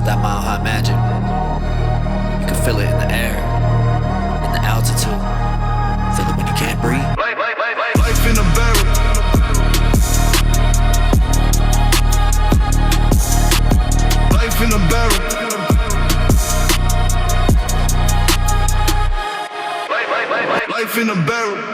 got that mile high magic. You can feel it in the air, in the altitude. Feel it when you can't breathe. Life in a barrel. Life in a barrel. Life in a barrel.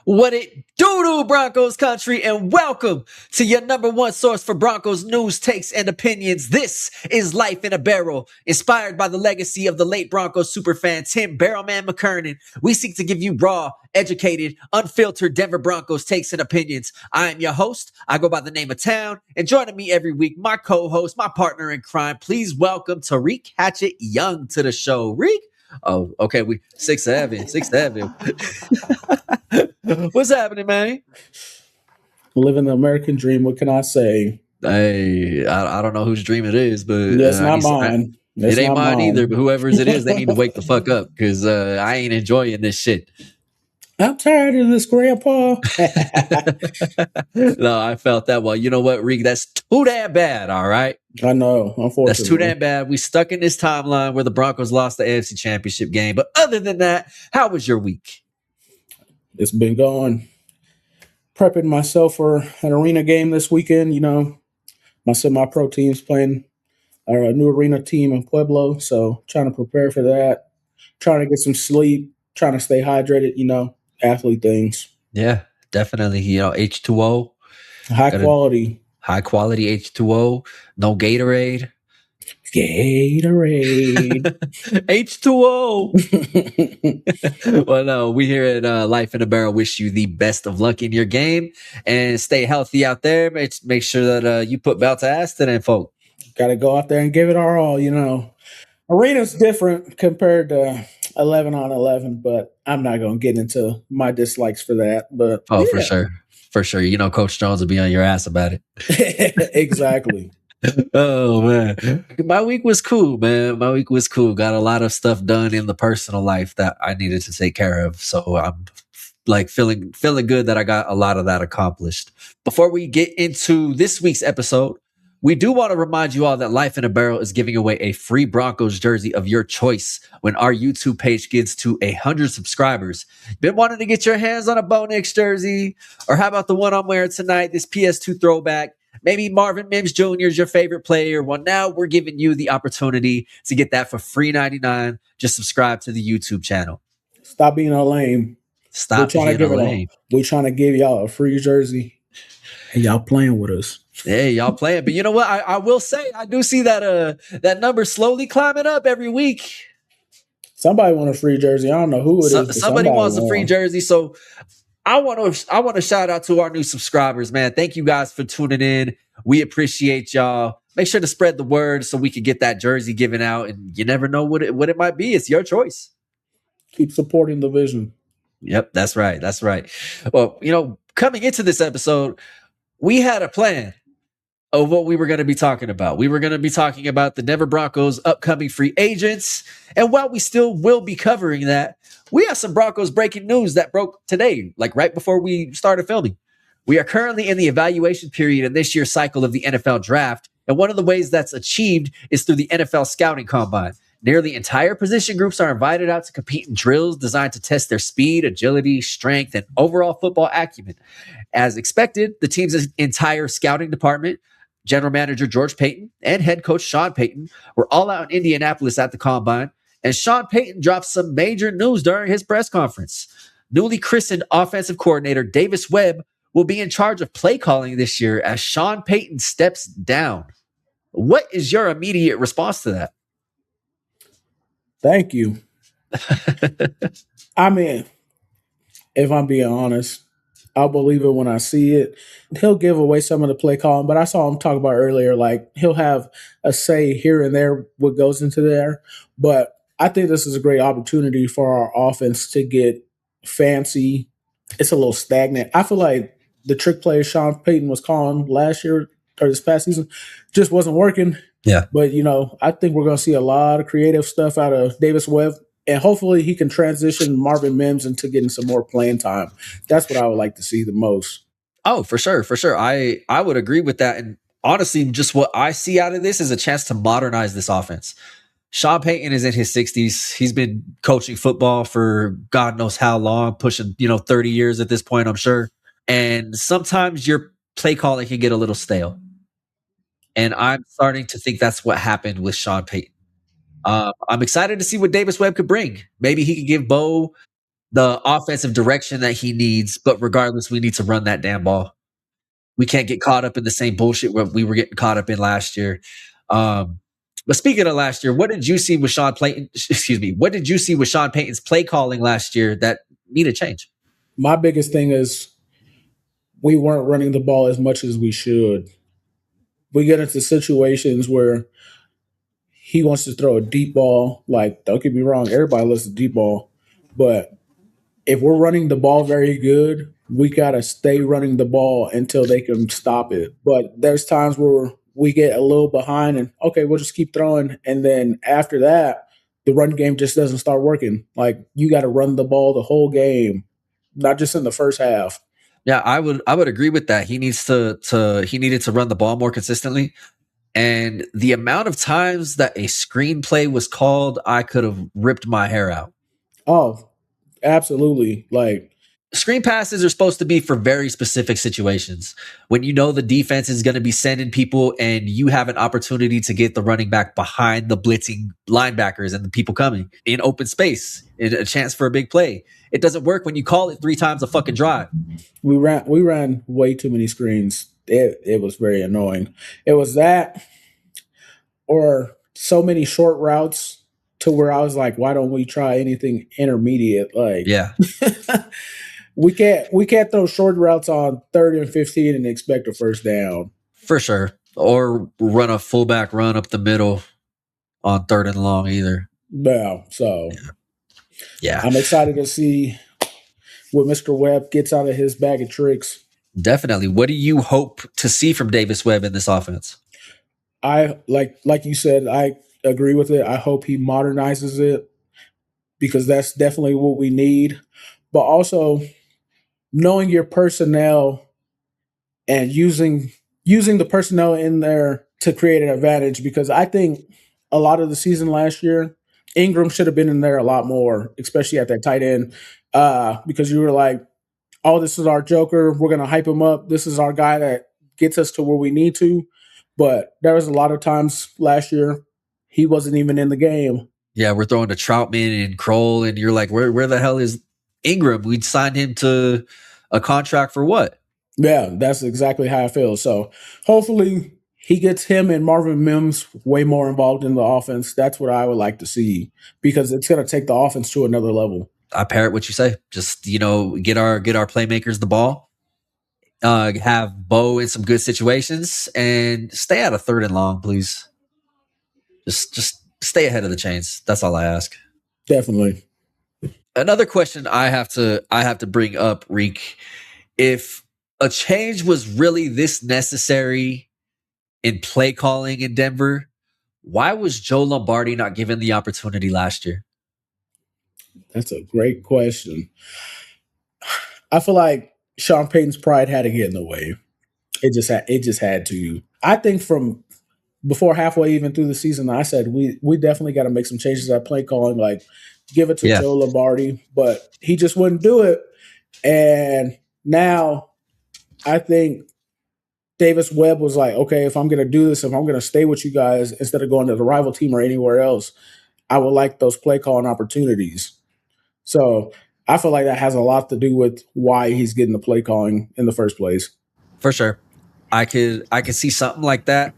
What it do, Broncos country, and welcome to your number one source for Broncos news, takes, and opinions. This is Life in a Barrel, inspired by the legacy of the late Broncos superfan Tim Barrelman McKernan. We seek to give you raw, educated, unfiltered Denver Broncos takes and opinions. I am your host. I go by the name of Town, and joining me every week, my co-host, my partner in crime. Please welcome Tariq Hatchet Young to the show. Reek. Oh, okay. We 6'7". What's happening, man? Living the American dream. What can I say? Hey, I don't know whose dream it is, but it's not mine. It ain't mine either. But whoever's it is, they need to wake the fuck up because I ain't enjoying this shit. I'm tired of this, Grandpa. No, I felt that. Well, you know what, Reek? That's too damn bad. All right. I know. Unfortunately, that's too damn bad. We stuck in this timeline where the Broncos lost the AFC Championship game. But other than that, how was your week? It's been going. Prepping myself for an arena game this weekend. You know, my semi-pro team's playing a new arena team in Pueblo, so trying to prepare for that. Trying to get some sleep. Trying to stay hydrated. You know, athlete things. Yeah, definitely. You know, H2O. High quality H2O. No Gatorade. H2O. Well, no, we here at Life in a Barrel wish you the best of luck in your game and stay healthy out there. Make sure that you put belt to ass to them folk. Got to go out there and give it our all, you know. Arena's different compared to 11 on 11, but I'm not going to get into my dislikes for that. But yeah. For sure. You know, Coach Jones will be on your ass about it. Exactly. Oh man, my week was cool, man. Got a lot of stuff done in the personal life that I needed to take care of. So I'm like feeling good that I got a lot of that accomplished. Before we get into this week's episode, we do want to remind you all that Life in a Barrel is giving away a free Broncos jersey of your choice when our YouTube page gets to 100 subscribers. Been wanting to get your hands on a Bo Nix jersey? Or how about the one I'm wearing tonight, this PS2 throwback? Maybe Marvin Mims Jr. is your favorite player. Well, now we're giving you the opportunity to get that for free $99. Just subscribe to the YouTube channel. Stop being a lame. Stop being a lame. We're trying to give y'all a free jersey, and y'all playing with us. Hey, y'all playing. But you know what? I will say, I do see that number slowly climbing up every week. Somebody want a free jersey. I don't know who it is. Somebody wants a free jersey. So I want to shout out to our new subscribers, man. Thank you guys for tuning in. We appreciate y'all. Make sure to spread the word so we can get that jersey given out. And you never know what it might be. It's your choice. Keep supporting the vision. Yep, that's right. That's right. Well, you know, coming into this episode, we had a plan of what we were going to be talking about. We were going to be talking about the Denver Broncos' upcoming free agents. And while we still will be covering that, we have some Broncos breaking news that broke today, like right before we started filming. We are currently in the evaluation period in this year's cycle of the NFL draft. And one of the ways that's achieved is through the NFL scouting combine. Nearly entire position groups are invited out to compete in drills designed to test their speed, agility, strength, and overall football acumen. As expected, the team's entire scouting department, General Manager George Payton and head coach Sean Payton were all out in Indianapolis at the combine, and Sean Payton dropped some major news during his press conference. Newly christened Offensive Coordinator Davis Webb will be in charge of play calling this year as Sean Payton steps down. What is your immediate response to that? Thank you. I mean, if I'm being honest, I'll believe it when I see it. He'll give away some of the play calling, but I saw him talk about earlier, like he'll have a say here and there what goes into there. But I think this is a great opportunity for our offense to get fancy. It's a little stagnant. I feel like the trick play Sean Payton was calling last year or this past season just wasn't working. Yeah. But, you know, I think we're going to see a lot of creative stuff out of Davis Webb. And hopefully he can transition Marvin Mims into getting some more playing time. That's what I would like to see the most. Oh, for sure, for sure. I would agree with that. And honestly, just what I see out of this is a chance to modernize this offense. Sean Payton is in his 60s. He's been coaching football for God knows how long, pushing, 30 years at this point, I'm sure. And sometimes your play calling can get a little stale. And I'm starting to think that's what happened with Sean Payton. I'm excited to see what Davis Webb could bring. Maybe he could give Bo the offensive direction that he needs, but regardless, we need to run that damn ball. We can't get caught up in the same bullshit we were getting caught up in last year. But speaking of last year, what did you see with Sean Payton? Excuse me. What did you see with Sean Payton's play calling last year that needed change? My biggest thing is we weren't running the ball as much as we should. We get into situations where he wants to throw a deep ball. Like, don't get me wrong, everybody loves the deep ball. But if we're running the ball very good, we got to stay running the ball until they can stop it. But there's times where we get a little behind and, okay, we'll just keep throwing. And then after that, the run game just doesn't start working. Like, you got to run the ball the whole game, not just in the first half. Yeah, I would agree with that. He needs he needed to run the ball more consistently. And the amount of times that a screenplay was called, I could have ripped my hair out. Oh, absolutely. Like, Screen passes are supposed to be for very specific situations. When you know the defense is going to be sending people and you have an opportunity to get the running back behind the blitzing linebackers and the people coming in open space, a chance for a big play. It doesn't work when you call it 3 times a fucking drive. we ran way too many screens. It was very annoying. It was that or so many short routes to where I was like, why don't we try anything intermediate? Like, Yeah, we can't throw short routes on 3rd and 15 and expect a first down. for sure. Or run a fullback run up the middle on 3rd and long either. No, so Yeah, I'm excited to see what Mr. Webb gets out of his bag of tricks. definitely. What do you hope to see from Davis Webb in this offense? I like you said, I agree with it. I hope he modernizes it because that's definitely what we need. But also knowing your personnel and using the personnel in there to create an advantage, because I think a lot of the season last year, Ingram should have been in there a lot more, especially at that tight end, because you were like, oh, this is our joker. We're going to hype him up. This is our guy that gets us to where we need to. But there was a lot of times last year he wasn't even in the game. Yeah, we're throwing to Troutman and Kroll, and you're like, where the hell is Ingram? We'd signed him to a contract for what? Yeah, that's exactly how I feel. So hopefully he gets him and Marvin Mims way more involved in the offense. That's what I would like to see because it's going to take the offense to another level. I parrot what you say. Just get our playmakers the ball, have Bo in some good situations, and stay out of 3rd and long, please. Just stay ahead of the chains. That's all I ask. Definitely. Another question I have to bring up, Reek. If a change was really this necessary in play calling in Denver, why was Joe Lombardi not given the opportunity last year? That's a great question. I feel like Sean Payton's pride had to get in the way. It just had to. I think from before halfway even through the season, I said we definitely got to make some changes at play calling, like give it to Joe Lombardi, but he just wouldn't do it. And now I think Davis Webb was like, okay, if I'm going to do this, if I'm going to stay with you guys instead of going to the rival team or anywhere else, I would like those play calling opportunities. So I feel like that has a lot to do with why he's getting the play calling in the first place. For sure. I could see something like that.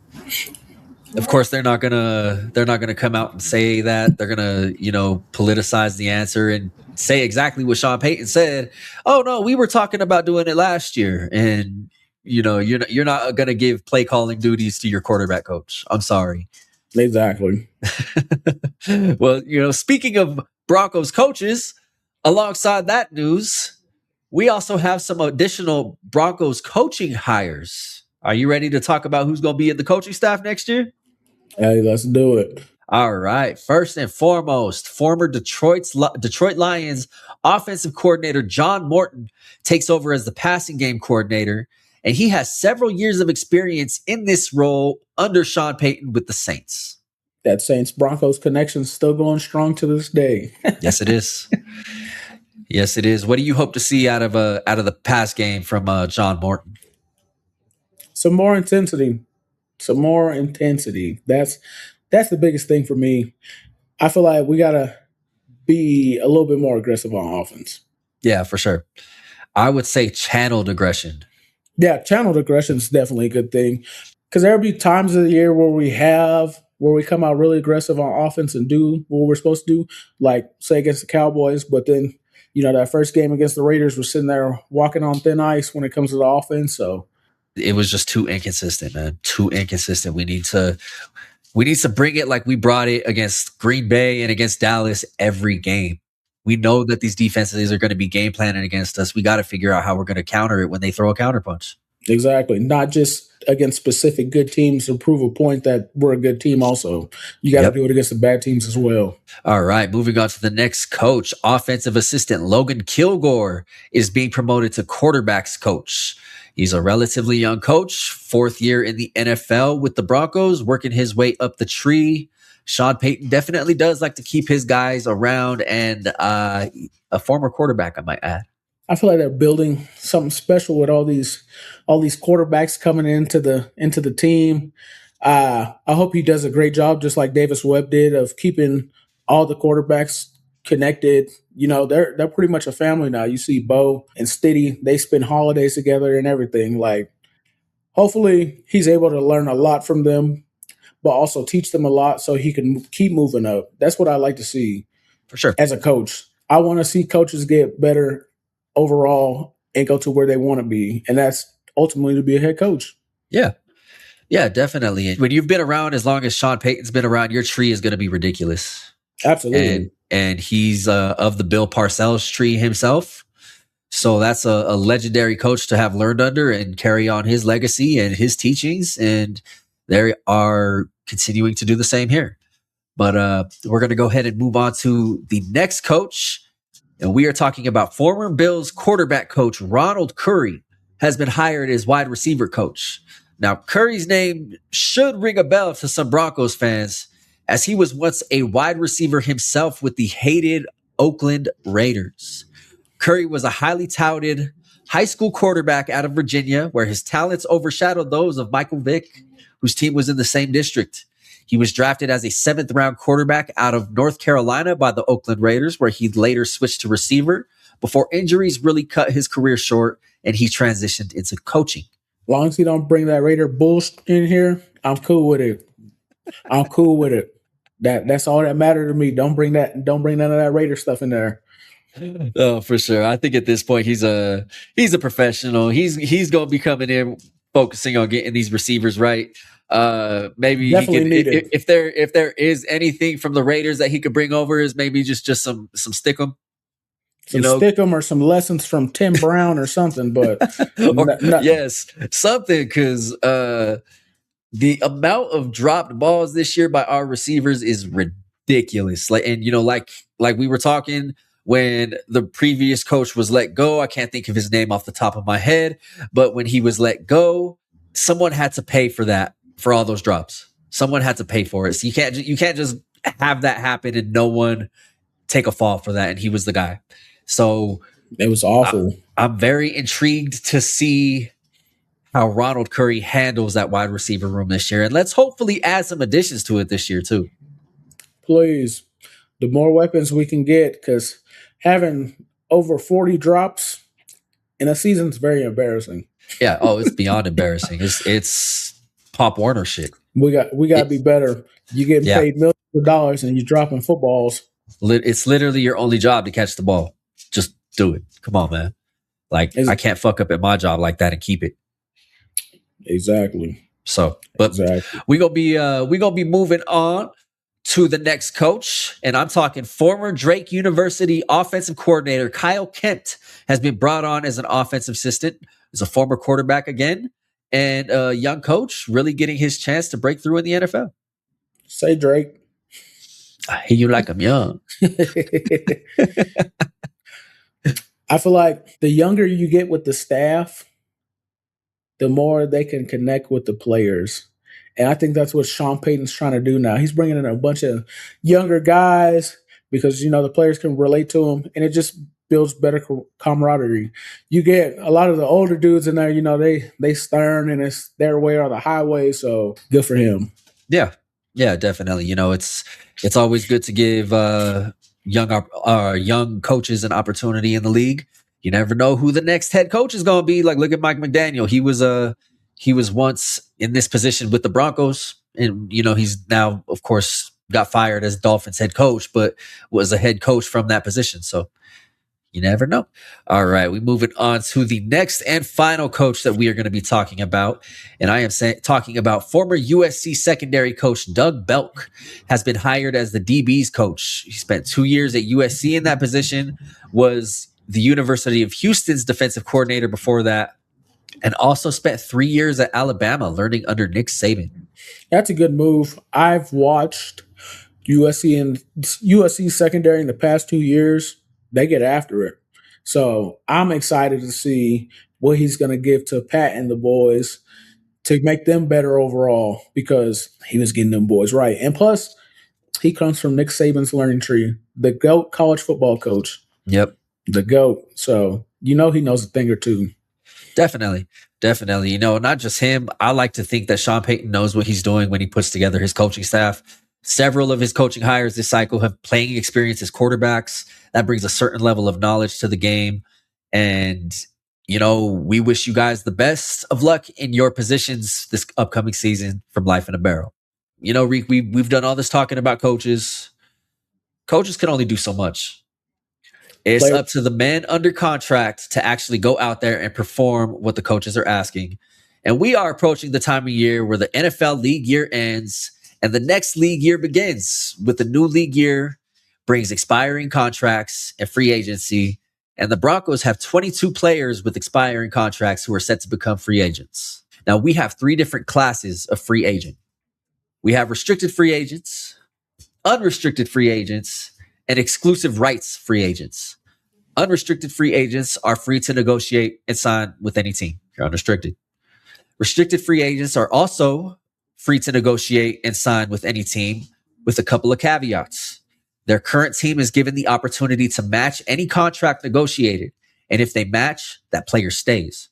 Of course, they're not gonna come out and say that. They're gonna, politicize the answer and say exactly what Sean Payton said. Oh no, we were talking about doing it last year, and you're not gonna give play calling duties to your quarterback coach. I'm sorry. Exactly. Well, speaking of Broncos coaches, alongside that news, we also have some additional Broncos coaching hires. Are you ready to talk about who's going to be in the coaching staff next year? Hey, let's do it. All right. First and foremost, former Detroit Lions offensive coordinator John Morton takes over as the passing game coordinator, and he has several years of experience in this role under Sean Payton with the Saints. That Saints Broncos connection is still going strong to this day. Yes, it is. Yes, it is. What do you hope to see out of the pass game from John Morton? Some more intensity. Some more intensity. That's the biggest thing for me. I feel like we gotta be a little bit more aggressive on offense. Yeah, for sure. I would say channeled aggression. Yeah, channeled aggression is definitely a good thing. Because there'll be times of the year where we come out really aggressive on offense and do what we're supposed to do, like say against the Cowboys, but then that first game against the Raiders, we're sitting there walking on thin ice when it comes to the offense. So it was just too inconsistent, man. Too inconsistent. We need to bring it like we brought it against Green Bay and against Dallas every game. We know that these defenses are going to be game planning against us. We got to figure out how we're going to counter it when they throw a counterpunch. Exactly. Not just against specific good teams to prove a point that we're a good team also. You got to do it against the bad teams as well. All right. Moving on to the next coach. Offensive assistant Logan Kilgore is being promoted to quarterbacks coach. He's a relatively young coach, 4th year in the NFL with the Broncos, working his way up the tree. Sean Payton definitely does like to keep his guys around, and a former quarterback, I might add. I feel like they're building something special with all these quarterbacks coming into the team. I hope he does a great job, just like Davis Webb did, of keeping all the quarterbacks connected. They're pretty much a family now. You see Bo and Stiddy, they spend holidays together and everything. Like, hopefully he's able to learn a lot from them, but also teach them a lot so he can keep moving up. That's what I like to see for sure as a coach. I want to see coaches get better overall and go to where they want to be. And that's ultimately to be a head coach. Yeah. Yeah, definitely. When you've been around as long as Sean Payton's been around, your tree is going to be ridiculous. Absolutely. And he's of the Bill Parcells tree himself. So that's a legendary coach to have learned under and carry on his legacy and his teachings. And they are continuing to do the same here. But we're going to go ahead and move on to the next coach. And we are talking about former Bills quarterback coach Ronald Curry has been hired as wide receiver coach. Now, Curry's name should ring a bell to some Broncos fans, as he was once a wide receiver himself with the hated Oakland Raiders. Curry was a highly touted high school quarterback out of Virginia, where his talents overshadowed those of Michael Vick, whose team was in the same district. He was drafted as a 7th round quarterback out of North Carolina by the Oakland Raiders, where he later switched to receiver before injuries really cut his career short and he transitioned into coaching. As long as he don't bring that Raider bullshit in here, I'm cool with it. I'm cool with it. That's all that matters to me. Don't bring none of that Raider stuff in there. Oh, for sure. I think at this point he's a professional. He's going to be coming in focusing on getting these receivers right. Maybe definitely he could, if there is anything from the Raiders that he could bring over, is maybe just some stickum. Stickum or some lessons from Tim Brown or something, but yes, something, because the amount of dropped balls this year by our receivers is ridiculous. Like we were talking when the previous coach was let go. I can't think of his name off the top of my head, but when he was let go, someone had to pay for that, for all those drops. Someone had to pay for it. So you can't just have that happen and no one take a fall for that. And he was the guy. So it was awful. I'm very intrigued to see how Ronald Curry handles that wide receiver room this year. And let's hopefully add some additions to it this year too. Please. The more weapons we can get, because having over 40 drops in a season is very embarrassing. Yeah. Oh, it's beyond embarrassing. It's Pop Warner shit. We got to be better. You get paid millions of dollars and you're dropping footballs. It's literally your only job to catch the ball. Just do it. Come on, man. I can't fuck up at my job like that and keep it. Exactly. So, but we gonna be moving on to the next coach, and I'm talking former Drake University offensive coordinator Kyle Kent has been brought on as an offensive assistant. He's a former quarterback again, and a young coach really getting his chance to break through in the NFL. Say Drake. I hear you like I'm young. I feel like the younger you get with the staff, the more they can connect with the players. And I think that's what Sean Payton's trying to do now. He's bringing in a bunch of younger guys because, the players can relate to him, and it just builds better camaraderie. You get a lot of the older dudes in there, they stern and it's their way or the highway. So good for him. Yeah. Yeah, definitely. It's always good to give young coaches an opportunity in the league. You never know who the next head coach is going to be. Like, look at Mike McDaniel. He was once in this position with the Broncos, and he's now, of course, got fired as Dolphins head coach, but was a head coach from that position. So you never know. All right, we moving on to the next and final coach that we are going to be talking about, and I am talking about former USC secondary coach Doug Belk has been hired as the DB's coach. He spent 2 years at USC in that position, was the University of Houston's defensive coordinator before that, and also spent 3 years at Alabama learning under Nick Saban. That's a good move. I've watched USC secondary in the past 2 years. They get after it. So I'm excited to see what he's going to give to Pat and the boys to make them better overall, because he was getting them boys right. And plus, he comes from Nick Saban's learning tree, the GOAT college football coach. Yep. The GOAT. So he knows a thing or two. Definitely. Not just him. I like to think that Sean Payton knows what he's doing when he puts together his coaching staff. Several of his coaching hires this cycle have playing experience as quarterbacks. That brings a certain level of knowledge to the game. And, we wish you guys the best of luck in your positions this upcoming season from Life in a Barrel. Reek, we've done all this talking about coaches. Coaches can only do so much. It's up to the men under contract to actually go out there and perform what the coaches are asking. And we are approaching the time of year where the NFL league year ends and the next league year begins. With the new league year brings expiring contracts and free agency. And the Broncos have 22 players with expiring contracts who are set to become free agents. Now, we have 3 different classes of free agent. We have restricted free agents, unrestricted free agents, and exclusive rights free agents. Unrestricted free agents are free to negotiate and sign with any team. You're unrestricted. Restricted free agents are also free to negotiate and sign with any team, with a couple of caveats. Their current team is given the opportunity to match any contract negotiated, and if they match, that player stays.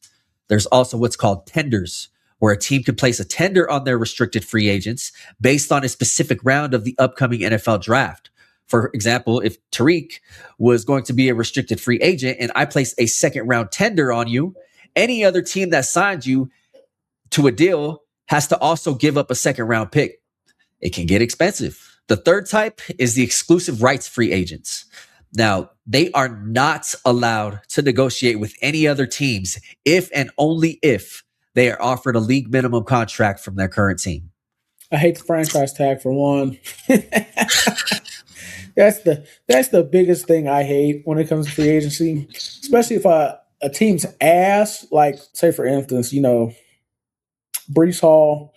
There's also what's called tenders, where a team can place a tender on their restricted free agents based on a specific round of the upcoming NFL draft. For example, if Tariq was going to be a restricted free agent and I placed a second round tender on you, any other team that signed you to a deal has to also give up a second round pick. It can get expensive. The third type is the exclusive rights free agents. Now, they are not allowed to negotiate with any other teams if and only if they are offered a league minimum contract from their current team. I hate the franchise tag for one. That's the biggest thing I hate when it comes to free agency, especially if a team's ass, like say for instance, Breece Hall,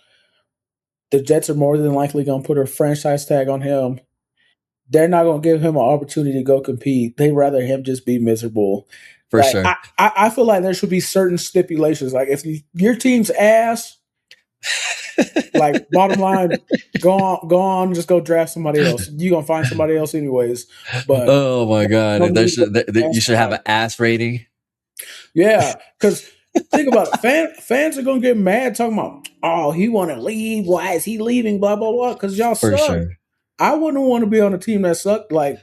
the Jets are more than likely going to put a franchise tag on him. They're not going to give him an opportunity to go compete. They'd rather him just be miserable. For sure. I feel like there should be certain stipulations. Like if your team's ass, like bottom line, go on, just go draft somebody else. You're going to find somebody else anyways. But oh my God. You should have an ass rating. Yeah, because think about it. Fans are going to get mad talking about, oh, he want to leave. Why is he leaving? Blah, blah, blah. Because y'all suck. Sure. I wouldn't want to be on a team that sucked. Like,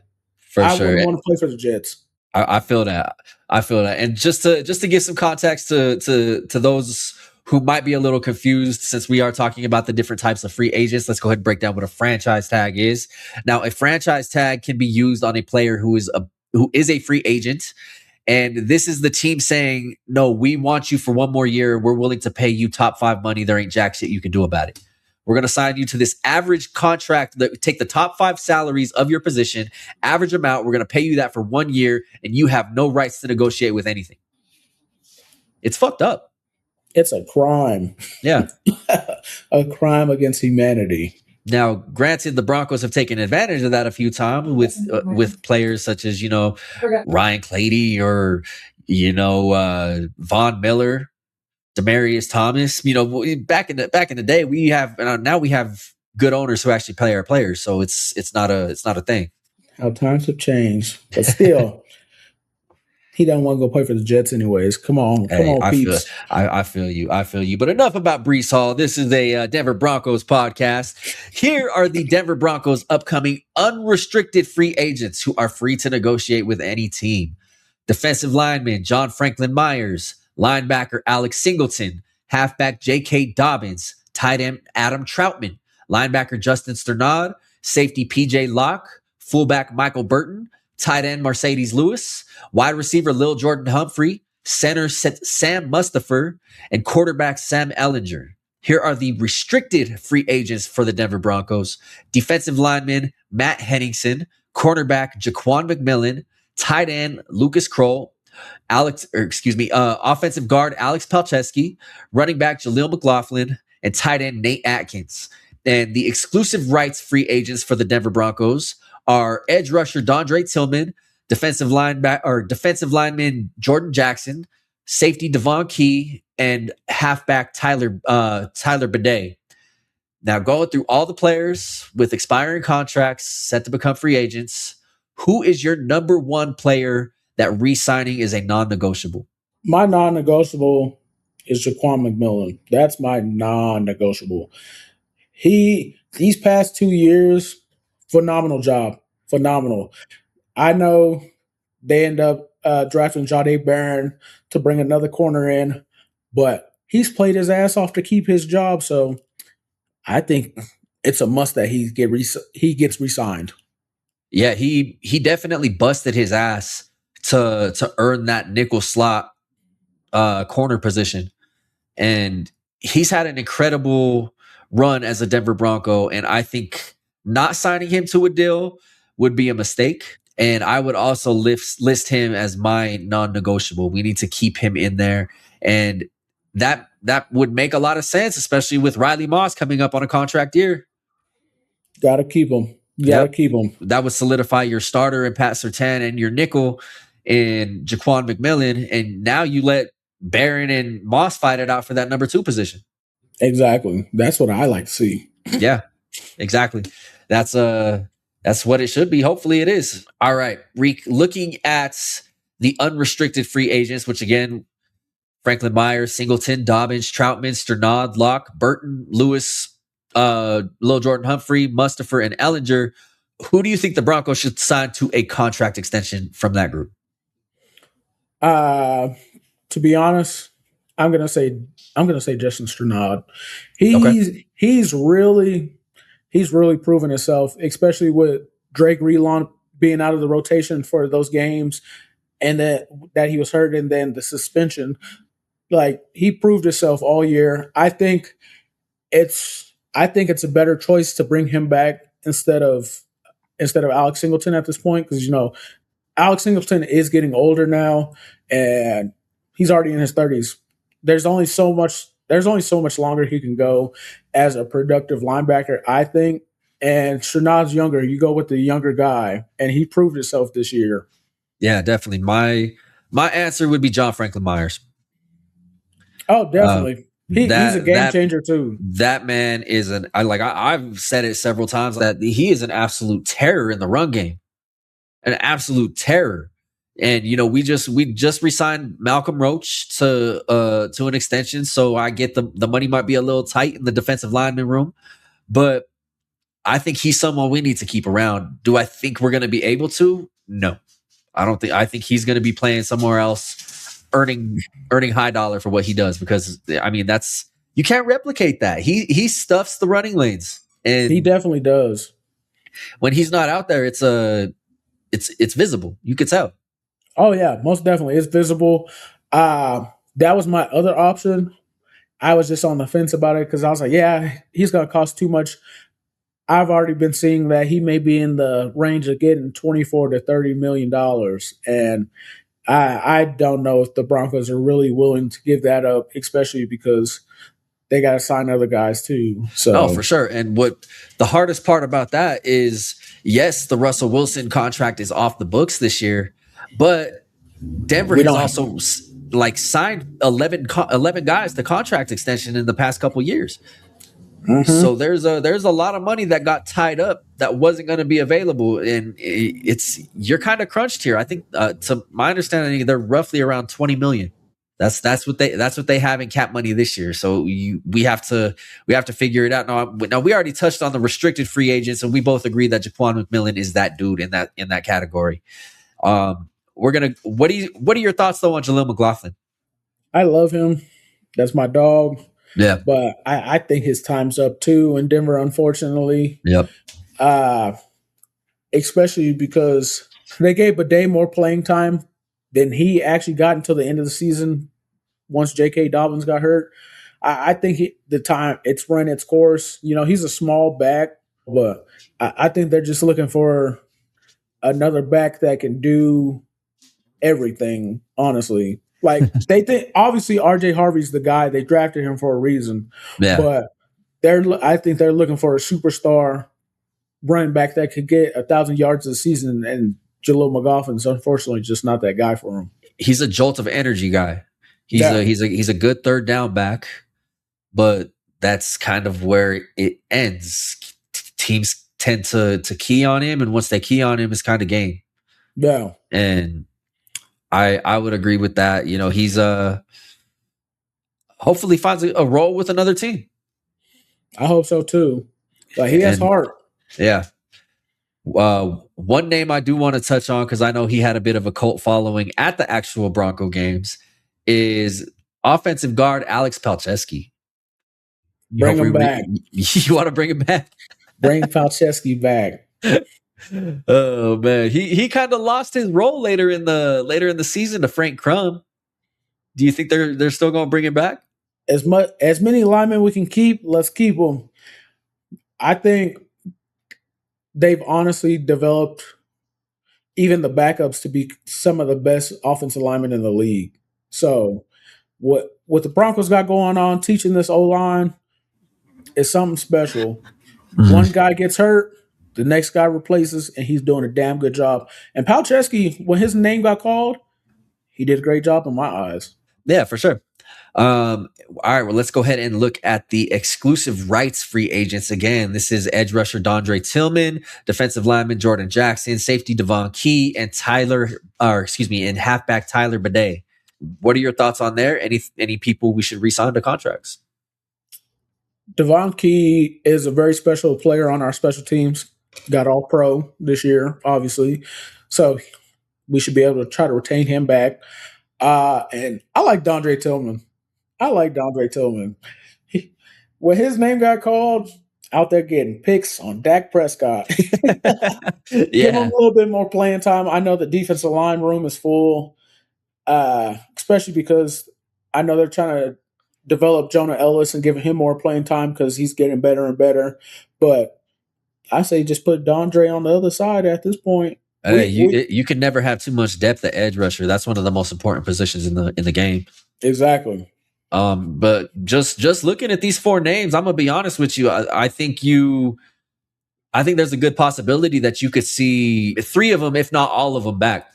I wouldn't want to play for the Jets. I feel that. And just to give some context to those who might be a little confused, since we are talking about the different types of free agents, let's go ahead and break down what a franchise tag is. Now, a franchise tag can be used on a player who is a free agent. And this is the team saying, no, we want you for one more year. We're willing to pay you top 5 money. There ain't jack shit you can do about it. We're going to sign you to this average contract that take the top 5 salaries of your position, average amount. We're going to pay you that for 1 year, and you have no rights to negotiate with anything. It's fucked up. It's a crime. Yeah. A crime against humanity. Now, granted, the Broncos have taken advantage of that a few times with players such as Ryan Clady or Von Miller, Demarius Thomas. Back in the day, we have now we have good owners who actually play our players, so it's not a thing. How times have changed, but still, he doesn't want to go play for the Jets anyways. Come on, peeps. I feel you. But enough about Brees Hall. This is a Denver Broncos podcast. Here are the Denver Broncos' upcoming unrestricted free agents who are free to negotiate with any team. Defensive lineman John Franklin Myers, linebacker Alex Singleton, halfback J.K. Dobbins, tight end Adam Troutman, linebacker Justin Sternad, safety P.J. Locke, fullback Michael Burton, tight end Mercedes Lewis, wide receiver Lil Jordan Humphrey, center Sam Mustipher, and quarterback Sam Ellinger. Here are the restricted free agents for the Denver Broncos. Defensive lineman Matt Henningsen, cornerback Jaquan McMillan, tight end Lucas Kroll, offensive guard Alex Palczewski, running back Jaleel McLaughlin, and tight end Nate Atkins. And the exclusive rights free agents for the Denver Broncos are edge rusher Dondre Tillman, defensive lineman Jordan Jackson, safety Devon Key, and halfback Tyler Bidet. Now, going through all the players with expiring contracts set to become free agents, who is your number one player that re-signing is a non-negotiable? My non-negotiable is Jaquan McMillan. That's my non-negotiable. These past 2 years, phenomenal job. Phenomenal. I know they end up drafting Jahdae Barron to bring another corner in, but he's played his ass off to keep his job, so I think it's a must that he gets re-signed. Yeah, he definitely busted his ass to earn that nickel slot corner position. And he's had an incredible run as a Denver Bronco, and I think not signing him to a deal would be a mistake. And I would also list him as my non-negotiable. We need to keep him in there. And that would make a lot of sense, especially with Riley Moss coming up on a contract year. Gotta keep him. Keep him. That would solidify your starter in Pat Surtain and your nickel in Jaquan McMillan. And now you let Barron and Moss fight it out for that number 2 position. Exactly. That's what I like to see. Yeah, exactly. That's what it should be. Hopefully it is. All right, Reek, looking at the unrestricted free agents, which again, Franklin Myers, Singleton, Dobbins, Troutman, Sternad, Locke, Burton, Lewis, Lil Jordan Humphrey, Mustipher, and Ellinger. Who do you think the Broncos should sign to a contract extension from that group? To be honest, I'm gonna say Justin Sternad. He's really proven himself, especially with Drake Relon being out of the rotation for those games, and that he was hurt, and then the suspension. Like, he proved himself all year. I think it's a better choice to bring him back instead of Alex Singleton at this point, because Alex Singleton is getting older now, and he's already in his 30s. There's only so much longer he can go as a productive linebacker, I think. And Sternad's younger. You go with the younger guy, and he proved himself this year. Yeah, definitely. My answer would be John Franklin Myers. Oh, definitely. He's a game changer too. That man is I've said it several times that he is an absolute terror in the run game. An absolute terror. And we just re-signed Malcolm Roach to an extension, so I get the money might be a little tight in the defensive lineman room, but I think he's someone we need to keep around. Do I think we're going to be able to? No, I don't think. I think he's going to be playing somewhere else, earning high dollar for what he does, because that's, you can't replicate that. He stuffs the running lanes, and he definitely does. When he's not out there, it's visible. You could tell. Oh yeah, most definitely, it's visible. That was my other option. I was just on the fence about it because I was like, yeah, he's going to cost too much. I've already been seeing that he may be in the range of getting $24 to $30 million, and I don't know if the Broncos are really willing to give that up, especially because they got to sign other guys too. So No, for sure. And what the hardest part about that is, yes, the Russell Wilson contract is off the books this year, but Denver we has don't. also like signed 11 guys to contract extension in the past couple years. So there's a lot of money that got tied up that wasn't going to be available, and you're kind of crunched here. I think, to my understanding, they're roughly around 20 million. That's what they have in cap money this year. So we have to figure it out. Now we already touched on the restricted free agents, and we both agree that Jaquan McMillan is that dude in that category. What are your thoughts though on Jaleel McLaughlin? I love him. That's my dog. Yeah. But I think his time's up too in Denver, unfortunately. Yep. Especially because they gave Bidet more playing time than he actually got until the end of the season once J.K. Dobbins got hurt. I think the time it's run its course. He's a small back, but I think they're just looking for another back that can do everything, honestly. Like they think obviously RJ Harvey's the guy. They drafted him for a reason. Yeah. But I think they're looking for a superstar running back that could get 1,000 yards a season, and Jaleel McLaughlin's unfortunately just not that guy for him. He's a jolt of energy guy. He's a good third down back, but that's kind of where it ends. Teams tend to key on him, and once they key on him, it's kind of game. Yeah. And I would agree with that. He's hopefully finds a role with another team. I hope so too. But he has heart. Yeah. One name I do want to touch on, because I know he had a bit of a cult following at the actual Bronco games, is offensive guard Alex Palczewski. Bring him back. You want to bring him back? Bring Palczewski back. Oh man, he kind of lost his role later in the season to Frank Crum. Do you think they're still going to bring him back? As many linemen we can keep, let's keep them. I think they've honestly developed even the backups to be some of the best offensive linemen in the league. So what the Broncos got going on, teaching this O-line, is something special. Mm-hmm. One guy gets hurt, the next guy replaces, and he's doing a damn good job. And Palczewski, when his name got called, he did a great job in my eyes. Yeah, for sure. All right, well, let's go ahead and look at the exclusive rights free agents again. This is edge rusher Dondre Tillman, defensive lineman Jordan Jackson, safety Devon Key, and and halfback Tyler Bidet. What are your thoughts on there? Any people we should re-sign to contracts? Devon Key is a very special player on our special teams. Got all pro this year, obviously. So we should be able to try to retain him back. And I like Dondre Tillman. When his name got called, out there getting picks on Dak Prescott. Yeah. Give him a little bit more playing time. I know the defensive line room is full, especially because I know they're trying to develop Jonah Ellis and giving him more playing time because he's getting better and better. But I say just put Dondre on the other side at this point. You can never have too much depth at edge rusher. That's one of the most important positions in the game. Exactly. But just looking at these four names, I'm gonna be honest with you. I think there's a good possibility that you could see three of them, if not all of them, back.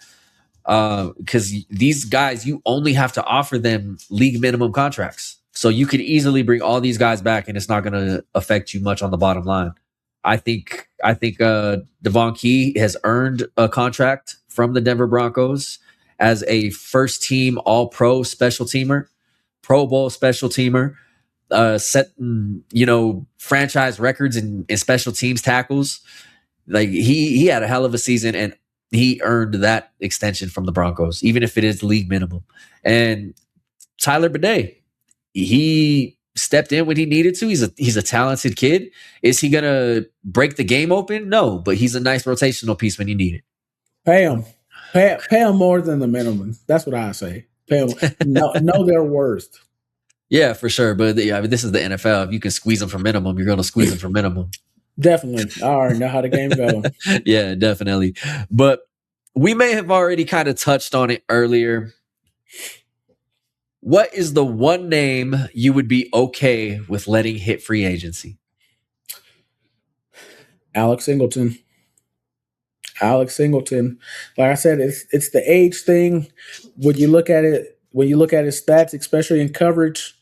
Because these guys, you only have to offer them league minimum contracts. So you could easily bring all these guys back and it's not going to affect you much on the bottom line. I think Devon Key has earned a contract from the Denver Broncos as a first team all-pro special teamer, Pro Bowl special teamer, setting, franchise records in special teams tackles. Like he had a hell of a season and he earned that extension from the Broncos, even if it is league minimum. And Tyler Bidet, he stepped in when he needed to. He's a talented kid. Is he gonna break the game open? No, but he's a nice rotational piece when you need it. Pay him more than the minimum. That's what I say. Pay him. know their worth. Yeah, for sure. But this is the NFL. If you can squeeze them for minimum, you're gonna squeeze them for minimum. Definitely. I already know how the game goes. Yeah, definitely. But we may have already kind of touched on it earlier. what is the one name you would be okay with letting hit free agency? Alex Singleton. Alex Singleton. Like I said, it's the age thing. When you look at his stats, especially in coverage,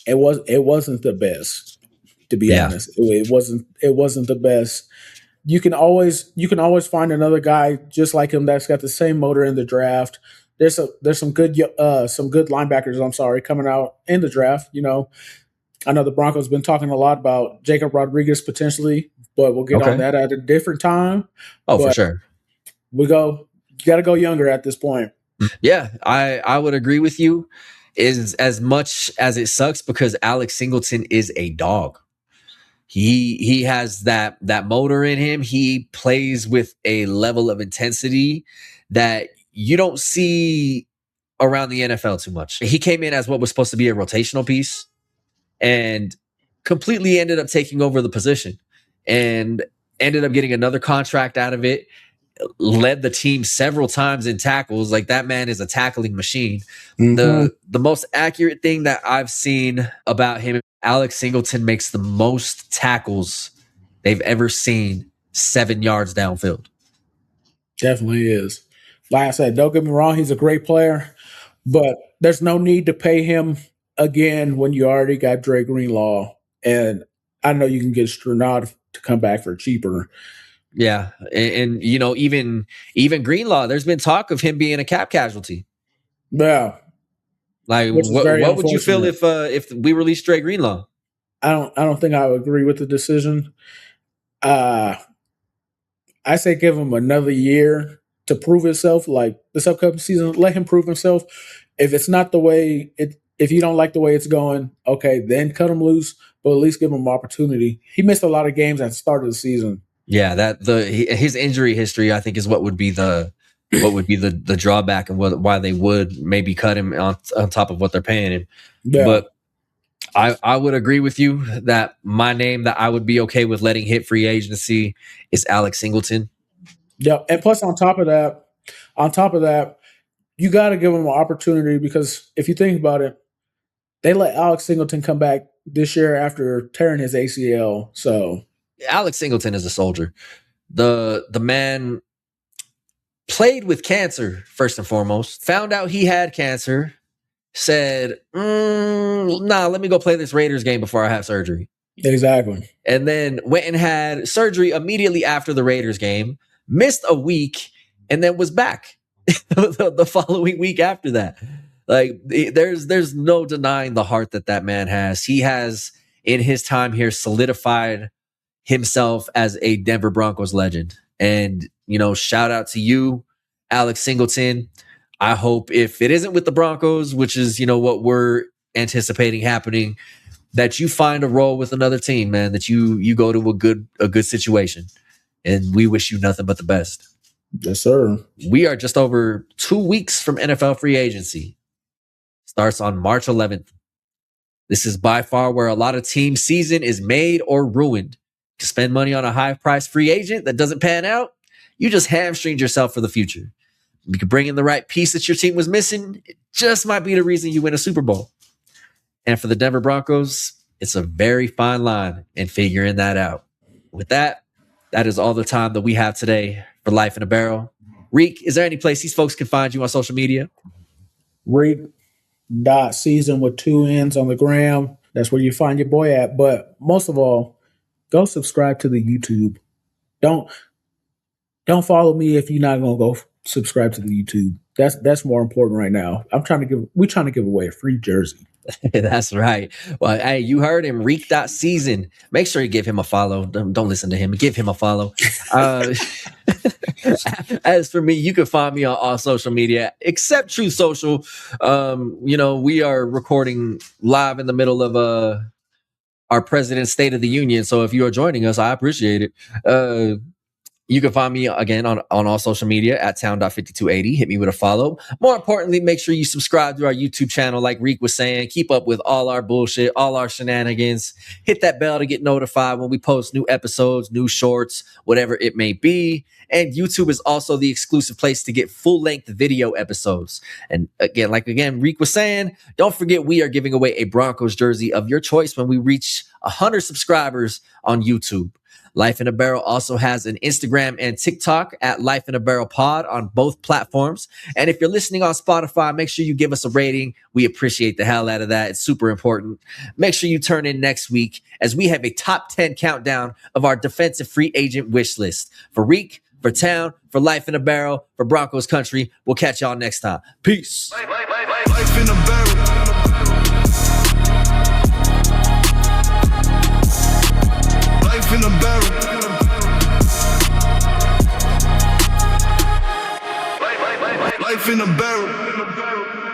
it wasn't the best, to be Yeah. honest. It wasn't the best. You can always find another guy just like him that's got the same motor in the draft. There's some good linebackers, I'm sorry, coming out in the draft. I know the Broncos been talking a lot about Jacob Rodriguez potentially, but we'll get on Okay. that at a different time. Oh, for But sure. you got to go younger at this point. Yeah, I would agree with you. Is as much as it sucks because Alex Singleton is a dog. He has that motor in him. He plays with a level of intensity that you don't see around the NFL too much. He came in as what was supposed to be a rotational piece and completely ended up taking over the position and ended up getting another contract out of it. Led the team several times in tackles. Like, that man is a tackling machine. Mhm. The most accurate thing that I've seen about him, Alex Singleton makes the most tackles they've ever seen 7 yards downfield. Definitely is. Like I said, don't get me wrong, he's a great player, but there's no need to pay him again when you already got Dre Greenlaw. And I know you can get Stranad to come back for cheaper. Yeah, and even Greenlaw, there's been talk of him being a cap casualty. Yeah, Like, which is very what would you feel unfortunate. if we released Dre Greenlaw? I don't think I would agree with the decision. I say give him another year to prove himself. Like this upcoming season, let him prove himself. If it's not the way if you don't like the way it's going, okay, then cut him loose. But at least give him an opportunity. He missed a lot of games at the start of the season. Yeah, his injury history, I think, is what would be the drawback and why they would maybe cut him on top of what they're paying him. Yeah. But I would agree with you that my name that I would be okay with letting hit free agency is Alex Singleton. Yeah, and plus on top of that, you got to give him an opportunity because if you think about it, they let Alex Singleton come back this year after tearing his ACL. So Alex Singleton is a soldier. The man played with cancer first and foremost. Found out he had cancer. Said, "Nah, let me go play this Raiders game before I have surgery." exactly. And then went and had surgery immediately after the Raiders game. Missed a week and then was back the following week after that. Like, there's no denying the heart that man has. He has, in his time here, solidified himself as a Denver Broncos legend. And, shout out to you, Alex Singleton. I hope if it isn't with the Broncos, which is, what we're anticipating happening, that you find a role with another team, man, that you go to a good situation. And we wish you nothing but the best. Yes, sir. We are just over 2 weeks from NFL free agency. Starts on March 11th. This is by far where a lot of team season is made or ruined. To spend money on a high-priced free agent that doesn't pan out, you just hamstringed yourself for the future. You could bring in the right piece that your team was missing. It just might be the reason you win a Super Bowl. And for the Denver Broncos, it's a very fine line in figuring that out. With that is all the time that we have today for Life in a Barrel. Reek, is there any place these folks can find you on social media? Reek.season with 2 N's on the gram. That's where you find your boy at. But most of all, go subscribe to the YouTube. Don't follow me if you're not gonna go subscribe to the YouTube. That's more important right now. We're trying to give away a free jersey. That's right. Well, hey, you heard him, Reek.season. Make sure you give him a follow. Don't listen to him. Give him a follow. As for me, you can find me on all social media except Truth Social. We are recording live in the middle of our President's State of the Union. So if you are joining us, I appreciate it. You can find me again on all social media at town.5280. Hit me with a follow. More importantly, make sure you subscribe to our YouTube channel, like Reek was saying. Keep up with all our bullshit, all our shenanigans. Hit that bell to get notified when we post new episodes, new shorts, whatever it may be. And YouTube is also the exclusive place to get full-length video episodes. And again, Reek was saying, don't forget we are giving away a Broncos jersey of your choice when we reach 100 subscribers on YouTube. Life in a Barrel also has an Instagram and TikTok at Life in a Barrel Pod on both platforms. And if you're listening on Spotify, make sure you give us a rating. We appreciate the hell out of that. It's super important. Make sure you turn in next week as we have a top 10 countdown of our defensive free agent wish list. For Reek, for Town, for Life in a Barrel, for Broncos Country. We'll catch y'all next time. Peace. Life in a barrel. Life in a barrel. Life in a barrel.